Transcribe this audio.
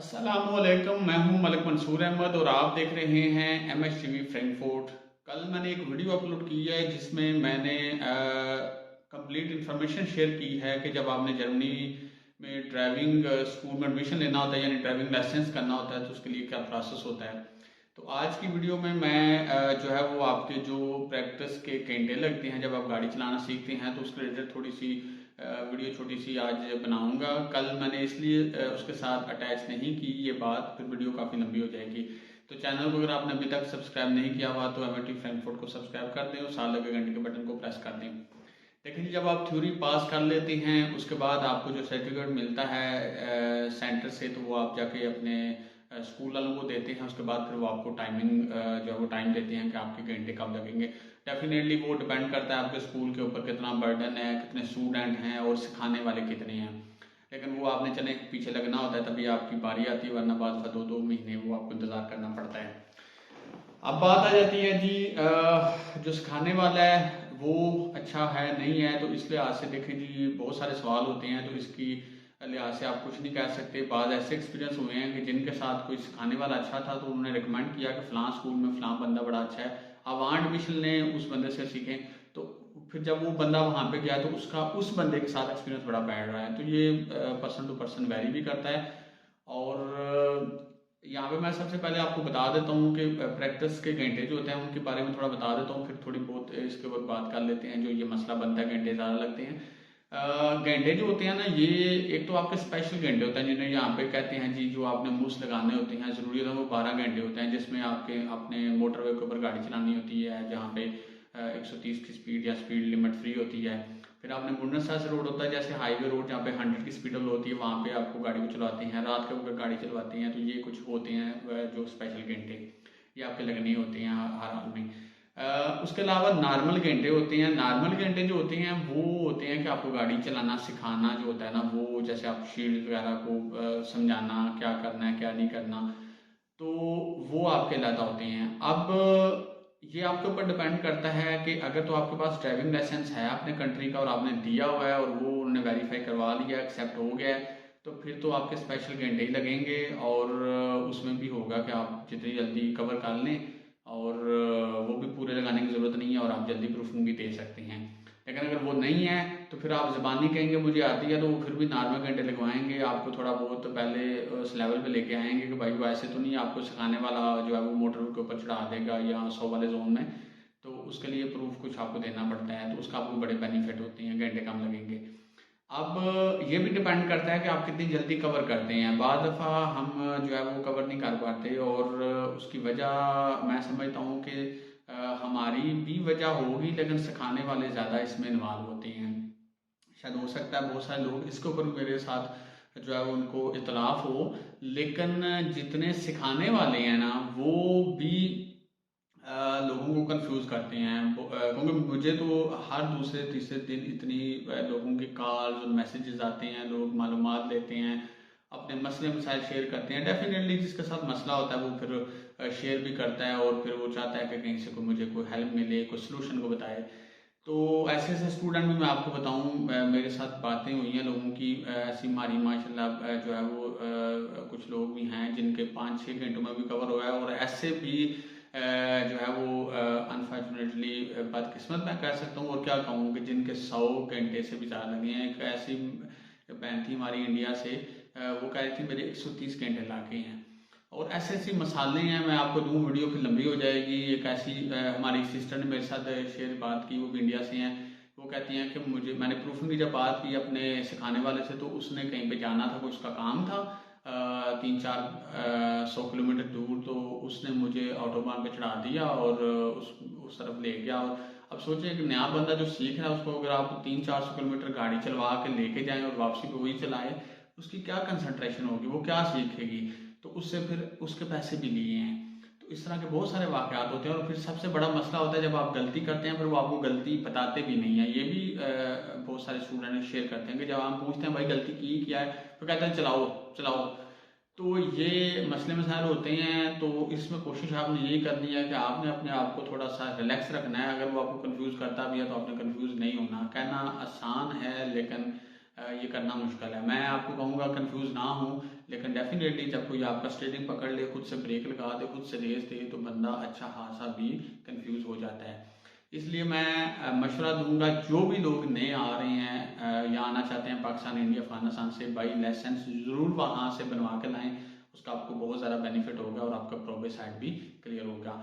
अस्सलामुअलैकुम, मैं हूं मलिक मंसूर अहमद और आप देख रहे हैं MSTV फ्रैंकफर्ट। कल मैंने एक वीडियो अपलोड की है जिसमें मैंने कंप्लीट इंफॉर्मेशन शेयर की है कि जब आपने जर्मनी में ड्राइविंग स्कूल में एडमिशन लेना होता है यानी ड्राइविंग लाइसेंस करना होता है तो उसके लिए क्या प्रोसेस होता है। तो आज की वीडियो में मैं जो है वो आपके जो प्रैक्टिस के घंटे लगते हैं जब आप गाड़ी चलाना सीखते हैं तो उसके रिलेटेड थोड़ी सी वीडियो छोटी सी आज बनाऊंगा। कल मैंने इसलिए उसके साथ अटैच नहीं की ये बात, फिर वीडियो काफ़ी लंबी हो जाएगी। तो चैनल को अगर आपने अभी तक सब्सक्राइब नहीं किया हुआ तो MSTV फ्रैंकफर्ट को सब्सक्राइब कर दें और साथ लगे घंटे के बटन को प्रेस कर दें। देखिए जी, जब आप थ्योरी पास कर लेते हैं उसके बाद आपको जो सर्टिफिकेट मिलता है सेंटर से तो वो आप जाके अपने स्कूल वालों को देते हैं। उसके बाद फिर वो आपको टाइमिंग जो है वो टाइम देते हैं कि आपके घंटे कब लगेंगे। डेफिनेटली वो डिपेंड करता है आपके स्कूल के ऊपर कितना बर्डन है, कितने स्टूडेंट हैं और सिखाने वाले कितने हैं। लेकिन वो आपने चने पीछे लगना होता है तभी आपकी बारी आती है, वरना बाद दो दो महीने वो आपको इंतज़ार करना पड़ता है। अब बात आ जाती है जी जो सिखाने वाला है वो अच्छा है नहीं है, तो इस लिहाज से देखें जी बहुत सारे सवाल होते हैं तो इसकी लिहाज से आप कुछ नहीं कह सकते। बाद ऐसे एक्सपीरियंस हुए हैं कि जिनके साथ कोई सिखाने वाला अच्छा था तो उन्होंने रिकमेंड किया कि फ़लाँ स्कूल में फ़लाँ बंदा बड़ा अच्छा है, आप वहाँ एडमिशन लें, उस बंदे से सीखें। तो फिर जब वो बंदा वहाँ पे गया तो उसका उस बंदे के साथ एक्सपीरियंस बड़ा बैड रहा है। तो ये पर्सन टू पर्सन वेरी भी करता है। और यहाँ पे मैं सबसे पहले आपको बता देता हूँ कि प्रैक्टिस के घंटे जो होते हैं उनके बारे में थोड़ा बता देता हूँ, फिर थोड़ी बहुत इसके ऊपर बात कर लेते हैं। जो ये मसला बनता है घंटे ज़्यादा लगते हैं। घंटे जो होते हैं ना, ये एक तो आपके स्पेशल घंटे होते हैं जिन्हें यहाँ पे कहते हैं जी, जो आपने मूस लगाने होते हैं ज़रूरी होता है, वो 12 घंटे होते हैं जिसमें आपके अपने मोटरवे के ऊपर गाड़ी चलानी होती है जहाँ पे 130 की स्पीड या स्पीड लिमिट फ्री होती है। फिर आपने मुन्नसर रोड होता है जैसे हाईवे रोड जहाँ पे 100 की स्पीड होती है, वहाँ पे आपको गाड़ी को चलाते हैं। रात के ऊपर गाड़ी चलवाते हैं तो ये कुछ होते हैं जो स्पेशल घंटे ये आपके लगने होते हैं हर हाल में। उसके अलावा नॉर्मल घंटे होते हैं। नॉर्मल घंटे जो होते हैं वो होते हैं कि आपको गाड़ी चलाना सिखाना जो होता है ना, वो जैसे आप शील्ड वगैरह को समझाना क्या करना है क्या नहीं करना, तो वो आपके अलहदा होते हैं। अब ये आपके ऊपर डिपेंड करता है कि अगर तो आपके पास ड्राइविंग लाइसेंस है अपने कंट्री का और आपने दिया हुआ है और वो उन्होंने वेरीफाई करवा लिया, एक्सेप्ट हो गया है, तो फिर तो आपके स्पेशल घंटे ही लगेंगे। और उसमें भी होगा कि आप जितनी जल्दी कवर कर लें और वो भी पूरे लगाने की ज़रूरत नहीं है और आप जल्दी प्रूफिंग भी दे सकते हैं। लेकिन अगर वो नहीं है तो फिर आप ज़बानी कहेंगे मुझे आती है, तो वो फिर भी नॉर्मल घंटे लगवाएंगे। आपको थोड़ा बहुत पहले उस लेवल पे लेके आएंगे कि भाई वो ऐसे तो नहीं आपको सिखाने वाला जो है वो मोटर के ऊपर चढ़ा देगा या 100 वाले जोन में, तो उसके लिए प्रूफ कुछ आपको देना पड़ता है, तो उसका आपको बड़े बेनिफिट होते हैं, घंटे कम लगेंगे। अब ये भी डिपेंड करता है कि आप कितनी जल्दी कवर करते हैं। बाद दफ़ा हम जो है वो कवर नहीं कर पाते और उसकी वजह मैं समझता हूँ कि हमारी भी वजह होगी, लेकिन सिखाने वाले ज़्यादा इसमें इन्वॉल्व होते हैं। शायद हो सकता है बहुत सारे लोग इसके ऊपर मेरे साथ जो है वो उनको इतलाफ हो, लेकिन जितने सिखाने वाले हैं ना वो भी लोगों को कंफ्यूज करते हैं। क्योंकि मुझे तो हर दूसरे तीसरे दिन इतनी लोगों के कॉल्स और मैसेजेस आते हैं, लोग मालूमात लेते हैं, अपने मसले मसाइल शेयर करते हैं। डेफिनेटली जिसके साथ मसला होता है वो फिर शेयर भी करता है और फिर वो चाहता है कि कहीं से कोई मुझे कोई हेल्प मिले, कोई सोल्यूशन को बताए। तो ऐसे ऐसे स्टूडेंट भी मैं आपको बताऊं, मेरे साथ बातें हुई हैं लोगों की ऐसी मारी माशाल्लाह, जो है वो कुछ लोग भी हैं जिनके 5-6 घंटों में भी कवर हुआ है और ऐसे भी जो है वो अनफॉर्चुनेटली बदकिस्मत मैं कह सकता हूँ और क्या कहूँ कि जिनके 100 घंटे से भी ज़्यादा लगे हैं। एक ऐसी बहन थी हमारी इंडिया से, वो कह रही थी मेरे 130 घंटे लाके हैं। और ऐसे ऐसी मसाले हैं, मैं आपको दूँ वीडियो फिर लंबी हो जाएगी। एक ऐसी हमारी सिस्टर ने मेरे साथ शेयर बात की, वो भी इंडिया से हैं। वो कहती हैं कि मुझे मैंने प्रूफिंग की जब बात की अपने सिखाने वाले से, तो उसने कहीं पे जाना था, कुछ उसका काम था 300-400 किलोमीटर दूर, तो उसने मुझे ऑटोबान पे चढ़ा दिया और उस तरफ ले गया। और अब सोचिए कि नया बंदा जो सीख रहा है उसको अगर आप 300-400 किलोमीटर गाड़ी चलवा के लेके जाएं और वापसी पे वही चलाए, उसकी क्या कंसंट्रेशन होगी, वो क्या सीखेगी। तो उससे फिर उसके पैसे भी लिए हैं। तो इस तरह के बहुत सारे वाक़यात होते हैं। और फिर सबसे बड़ा मसला होता है जब आप गलती करते हैं फिर वो आपको गलती बताते भी नहीं है। ये भी बहुत सारे स्टूडेंट शेयर करते हैं कि जब हम पूछते हैं भाई गलती की क्या है, तो कहते हैं चलाओ चलाओ। तो ये मसले मसाइल होते हैं। तो इसमें कोशिश आपने यही करनी है कि आपने अपने आप को थोड़ा सा रिलैक्स रखना है। अगर वो आपको कंफ्यूज करता भी है तो आपने कंफ्यूज नहीं होना। कहना आसान है लेकिन ये करना मुश्किल है। मैं आपको कहूँगा कंफ्यूज ना हो, लेकिन डेफिनेटली जब कोई आपका स्टीयरिंग पकड़ ले, खुद से ब्रेक लगा दे, खुद से रेस दे, तो बंदा अच्छा खासा भी कंफ्यूज हो जाता है। इसलिए मैं मशवरा दूंगा, जो भी लोग नए आ रहे हैं या आना चाहते हैं पाकिस्तान, इंडिया, अफगानिस्तान से, बाई लाइसेंस ज़रूर वहाँ से बनवा के लाएं। उसका आपको बहुत ज़्यादा बेनिफिट होगा और आपका प्रोग्रेस साइड भी क्लियर होगा।